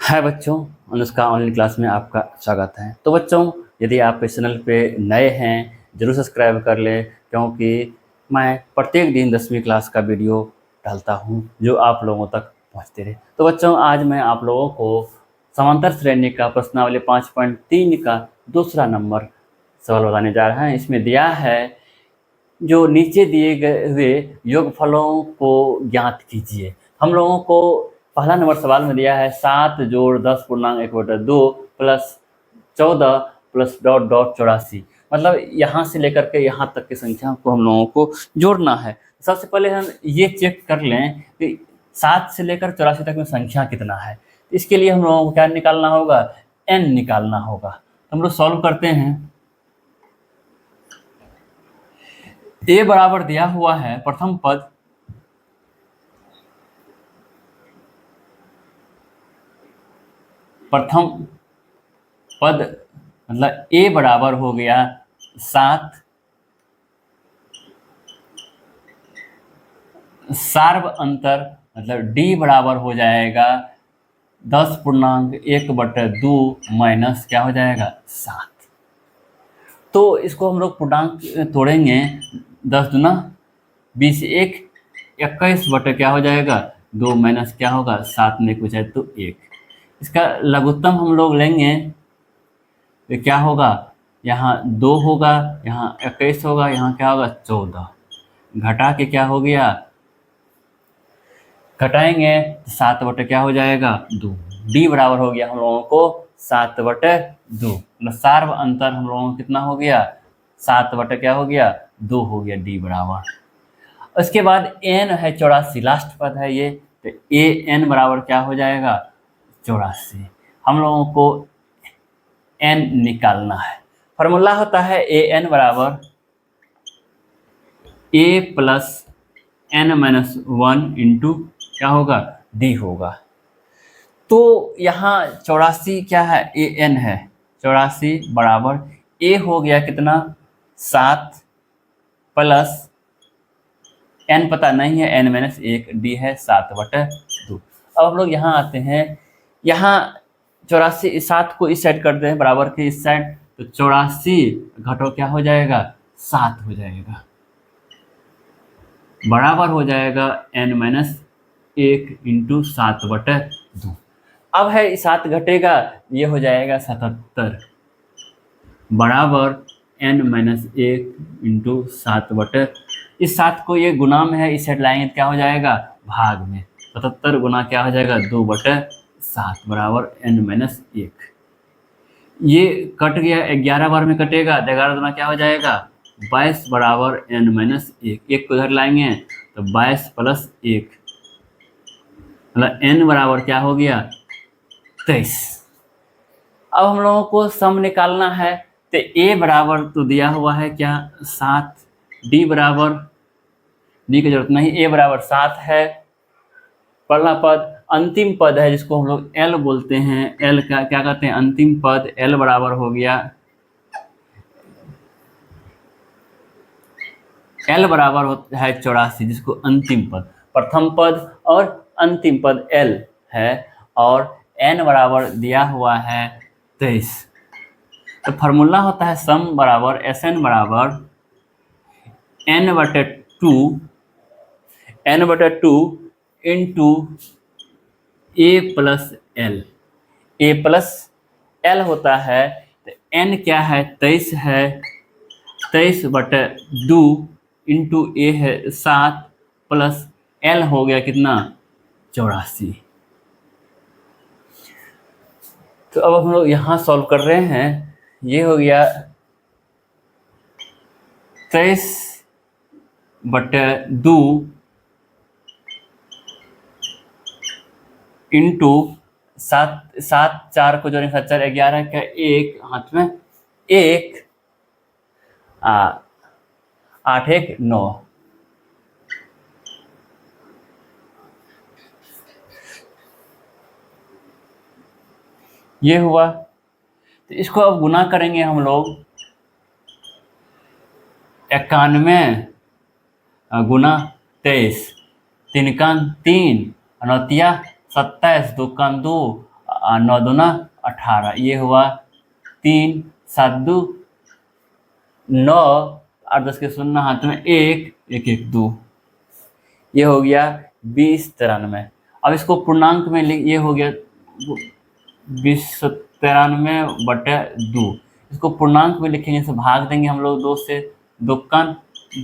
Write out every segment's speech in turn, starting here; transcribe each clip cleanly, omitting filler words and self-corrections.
हाय बच्चों, Anushka online class में आपका स्वागत है। तो बच्चों, यदि आप इस चैनल पे नए हैं ज़रूर सब्सक्राइब कर लें, क्योंकि मैं प्रत्येक दिन 10वीं क्लास का वीडियो डालता हूँ जो आप लोगों तक पहुँचते रहे। तो बच्चों, आज मैं आप लोगों को समांतर श्रेणी का प्रश्नावली 5.3 का दूसरा नंबर सवाल बताने जा रहा है। इसमें दिया है, जो नीचे दिए गए हुए योगफलों को ज्ञात कीजिए। हम लोगों को पहला नंबर सवाल में दिया है 7 जोड़ 10 पूर्णांक 1/2 प्लस 14 प्लस डॉट डॉट 84। मतलब यहाँ से लेकर के यहाँ तक की संख्या को हम लोगों को जोड़ना है। सबसे पहले हम ये चेक कर लें कि 7 से लेकर 84 तक में संख्या कितना है। इसके लिए हम लोगों को क्या निकालना होगा, n निकालना होगा। तो हम लोग सॉल्व करते हैं। a बराबर दिया हुआ है प्रथम पद मतलब a बराबर हो गया 7, सार्व अंतर मतलब d बराबर हो जाएगा 10 पूर्णांक 1/2 माइनस क्या हो जाएगा 7। तो इसको हम लोग पूर्णांक तोड़ेंगे, 10 दूना 20, 21 बटे क्या हो जाएगा 2 माइनस क्या होगा 7 में कुछ है तो 1। इसका लघुत्तम हम लोग लेंगे तो क्या होगा, यहाँ 2 होगा, यहाँ 21 होगा, यहाँ क्या होगा 14। घटा के क्या हो गया, घटाएंगे 7 बटे क्या हो जाएगा 2। डी बराबर हो गया हम लोगों को 7/2। मतलब सार्व अंतर हम लोगों को कितना हो गया, 7 बटे क्या हो गया 2 हो गया, डी बराबर। उसके बाद एन है 84, लास्ट पद है ये, तो ए एन बराबर क्या हो जाएगा 84। हम लोगों को एन निकालना है। फॉर्मूला होता है ए एन बराबर ए प्लस एन माइनस 1 इंटू क्या होगा डी होगा। तो यहाँ 84 क्या है, ए एन है 84 बराबर ए हो गया कितना 7 प्लस एन पता नहीं है, एन माइनस 1, डी है 7/2। अब हम लोग यहाँ आते हैं, यहाँ 84 7 को इस साइड करते हैं बराबर के इस साइड, तो 84 घटो क्या हो जाएगा 7 हो जाएगा, बराबर हो जाएगा n माइनस 1 इंटू 7/2। अब है 7 घटेगा, ये हो जाएगा 77 बराबर n माइनस 1 इंटू 7/, इस 7 को ये गुना में है, इस साइड लाएंगे क्या हो जाएगा भाग में, 77 गुना क्या हो जाएगा 2/7 बराबर n माइनस 1। ये कट गया, 11 बार में कटेगा, 11 गुना क्या हो जाएगा 22 बराबर n माइनस 1। एक को इधर लाएंगे तो 22 प्लस 1 मतलब n बराबर क्या हो गया 23। अब हम लोगों को सम निकालना है, तो a बराबर तो दिया हुआ है क्या 7, d बराबर, d की जरूरत नहीं, a बराबर 7 है। पहला पद अंतिम पद है जिसको हम लोग l बोलते हैं, l का क्या कहते हैं अंतिम पद, l बराबर हो गया, l बराबर है 84 जिसको अंतिम पद, प्रथम पद और अंतिम पद l है, और n बराबर दिया हुआ है 23। तो फार्मूला होता है सम बराबर Sn बराबर n/2 into a plus L. a plus L होता है, तो n क्या है 23 है, 23/2 इंटू ए है 7 प्लस एल हो गया कितना 84। तो अब हम लोग यहाँ सॉल्व कर रहे हैं, ये हो गया 23/2 इंटू 7 4 को जोड़ेंगे 7 4 11 का 1 हाथ में 1 8 1 9। ये हुआ, तो इसको अब गुना करेंगे हम लोग, 91 गुना 23, 3 का 3, 9 27, 2 का 2, 9 दूना 18, ये हुआ 3 7 2 9, 8 10 के 0 हाथ में 1 1 1 2, ये हो गया 2093। अब इसको पूर्णांक में ये हो गया 2093/2। इसको पूर्णांक में लिखेंगे, इसे भाग देंगे हम लोग 2 से, 2 कन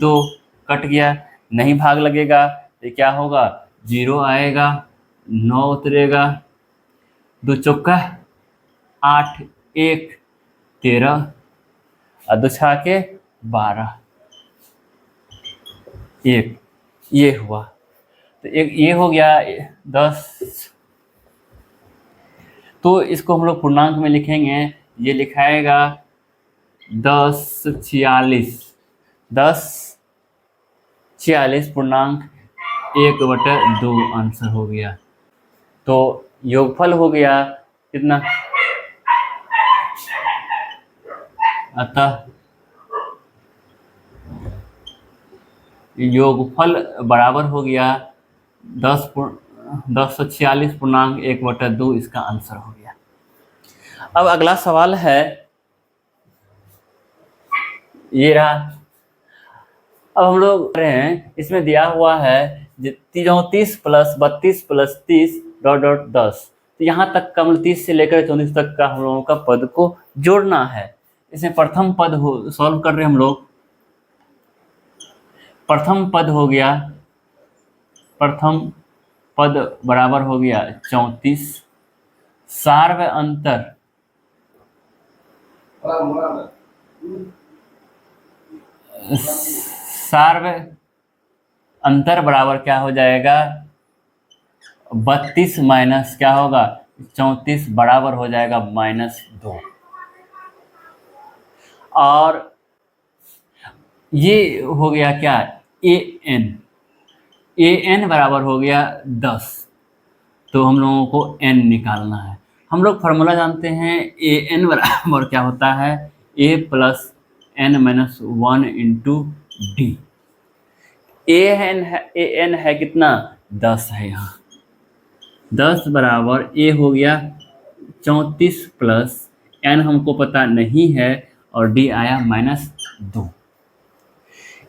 2 कट गया, नहीं भाग लगेगा तो क्या होगा, 0 आएगा, 9 उतरेगा, 2 चौका 8 1 13 और 2 छाके 12 1, ये हुआ। तो एक ये हो गया 10। तो इसको हम लोग पूर्णांक में लिखेंगे, ये लिखाएगा 1046 पूर्णांक 1/2 आंसर हो गया। तो योगफल हो गया कितना, अतः योगफल बराबर हो गया 1046 पूर्णांक 1/2, इसका आंसर हो गया। अब अगला सवाल है, ये रहा। अब हम लोग कर रहे हैं, इसमें दिया हुआ है 34 + 32 + 30 ... 10। तो यहाँ तक का, मतलब 30 से लेकर 34 तक का हम लोगों का पद को जोड़ना है। इसमें प्रथम पद सॉल्व कर रहे हैं हम लोग। प्रथम पद हो गया, प्रथम पद बराबर हो गया 34, सार्व अंतर बराबर क्या हो जाएगा, 32 माइनस क्या होगा 34 बराबर हो जाएगा -2। और ये हो गया क्या, an बराबर हो गया 10। तो हम लोगों को n निकालना है। हम लोग फार्मूला जानते हैं, an बराबर क्या होता है, a + n - 1 × d। an है कितना, 10 है यहाँ। 10 बराबर a हो गया 34 + n हमको पता नहीं है और d आया -2।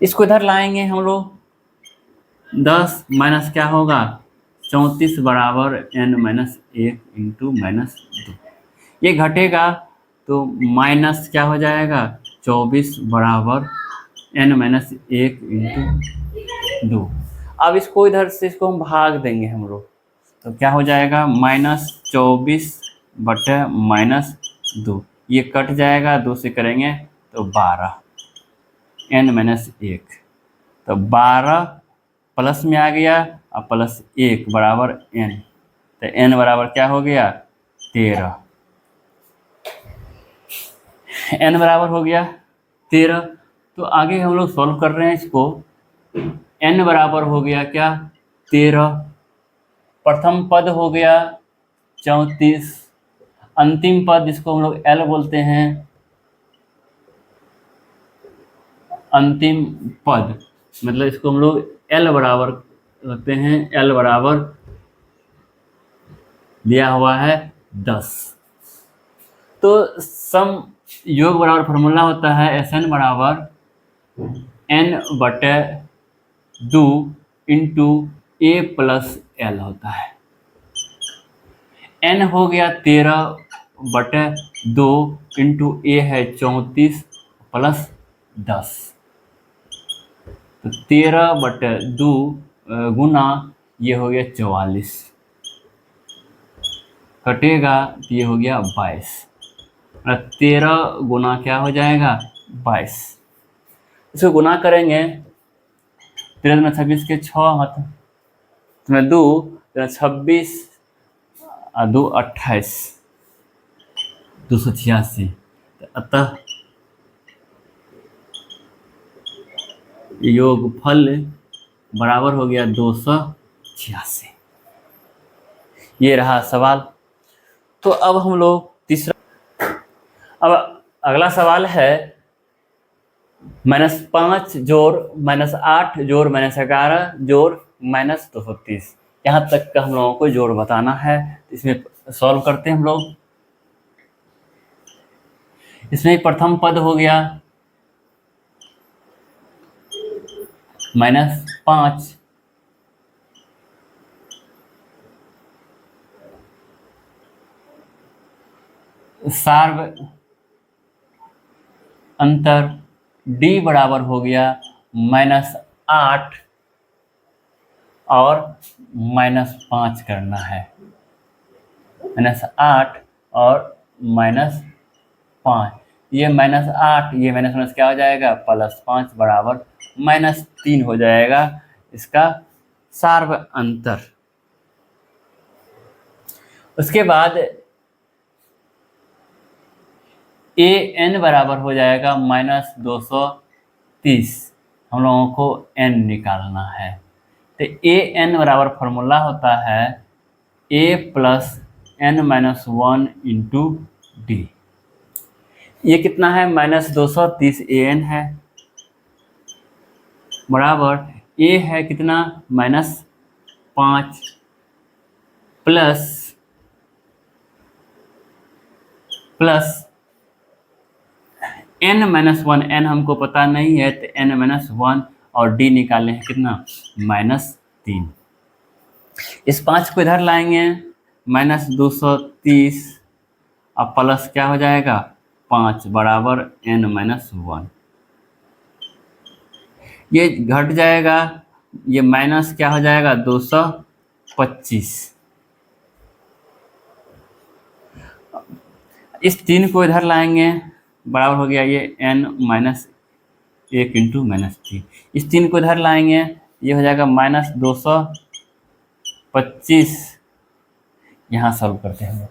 इसको इधर लाएंगे हम लोग, 10 माइनस क्या होगा 34 बराबर n - 1 × -2। ये घटेगा तो माइनस क्या हो जाएगा, 24 बराबर n - 1 × 2। अब इसको इधर से इसको हम भाग देंगे हम लोग, तो क्या हो जाएगा -24/-2। ये कट जाएगा, 2 से करेंगे तो 12 n - 1, तो 12 प्लस में आ गया और +1 बराबर n, तो n बराबर क्या हो गया 13। n बराबर हो गया 13। तो आगे हम लोग सॉल्व कर रहे हैं इसको। n बराबर हो गया क्या 13, प्रथम पद हो गया 34, अंतिम पद जिसको हम लोग l बोलते हैं, अंतिम पद मतलब इसको हम लोग l बराबर रखते हैं, l बराबर दिया हुआ है 10। तो सम योग बराबर फार्मूला होता है Sn बराबर n/2 × a + l होता है। n हो गया 13/2 × a है 34 + 10, तो 13/2 गुना ये हो गया 44, कटेगा तो ये हो गया 22, 13 गुना क्या हो जाएगा 22। इसको गुना करेंगे, 13 में 26 के 6 हाथ में 2, 26 और 2 28, 286। अतः योगफल बराबर हो गया 286। ये रहा सवाल। तो अब हम लोग तीसरा, अब अगला सवाल है -5 जोड़ -8 जोड़ -11 जोड़ -230। यहाँ तक का हम लोगों को जोड़ बताना है। इसमें सॉल्व करते हैं हम लोग। इसमें प्रथम पद हो गया -5, सार्व अंतर d बराबर हो गया -8 और -5 करना है। -8 और -5, ये -8 ये माइनस क्या हो जाएगा, +5 बराबर -3 हो जाएगा इसका सार्व अंतर। उसके बाद an बराबर हो जाएगा -230, हम लोगों को n निकालना है। तो an बराबर फॉर्मूला होता है a + n-1 इंटू डी। ये कितना है, -230 an है, बराबर a है कितना, -5 प्लस n-1, n हमको पता नहीं है तो n-1 और d निकालने हैं कितना, -3। इस 5 को इधर लाएंगे, -230 अब प्लस क्या हो जाएगा 5 बराबर n-1, ये घट जाएगा, ये माइनस क्या हो जाएगा 225। इस 3 को इधर लाएंगे, बराबर हो गया ये n-1 इंटू -3। इस 3 को इधर लाएंगे, ये हो जाएगा -225। यहाँ सॉल्व करते हैं,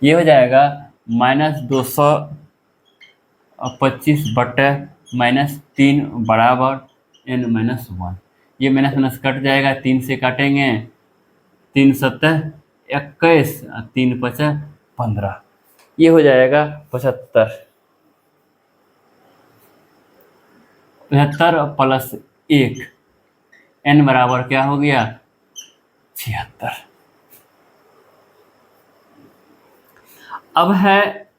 ये हो जाएगा -225 बटे -3 बराबर n-1। ये माइनस कट जाएगा, 3 से काटेंगे, 3 × 7 = 21, 3 × 5 = 15, ये हो जाएगा 75। 75 + 1, n बराबर क्या हो गया 76। अब है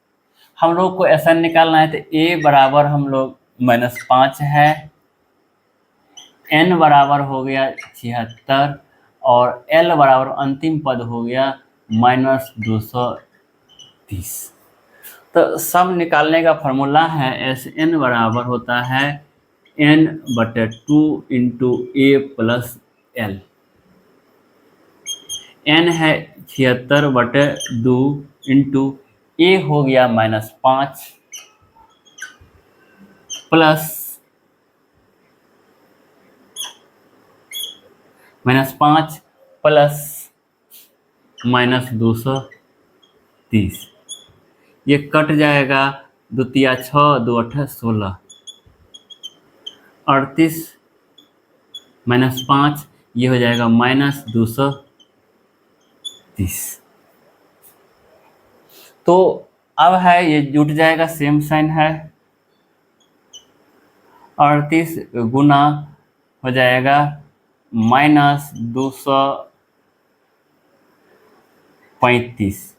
हम लोग को SN निकालना है, तो a बराबर हम लोग -5 है, n बराबर हो गया 76 और l बराबर अंतिम पद हो गया -230। तो सम निकालने का फॉर्मूला है SN बराबर होता है n/2 into a + l। n है 76/2 इंटू a हो गया -5 प्लस -5 प्लस -230, ये कट जाएगा, 2 × 6 = 2 × 8 = 16, 38 -5 ये हो जाएगा -230। तो अब है ये जुट जाएगा, सेम साइन है, 38 गुना हो जाएगा -235,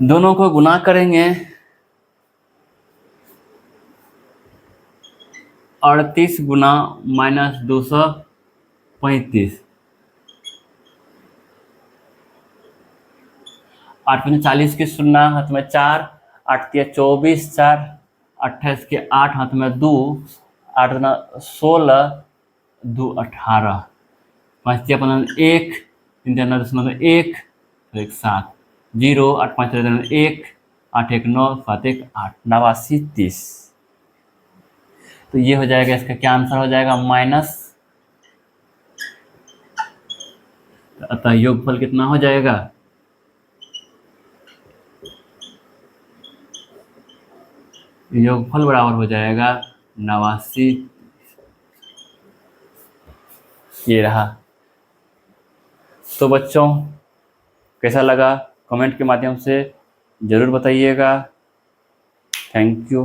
दोनों को गुना करेंगे, 38 गुना -235, 8 × 40 की 0 हाथ में 4, 8 × 24, 4 28 के 8 हाथ में 2, 8 × 16, 2 18, 5 × 1, 3 × 9 1, 1 7, 0, 8 × 5 = 1, 8 1 9, 7 1 8, 89 30। तो ये हो जाएगा, इसका क्या आंसर हो जाएगा माइनस, अतः योगफल कितना हो जाएगा, योगफल बराबर हो जाएगा 89। ये रहा। तो बच्चों कैसा लगा कमेंट के माध्यम से ज़रूर बताइएगा। Thank you.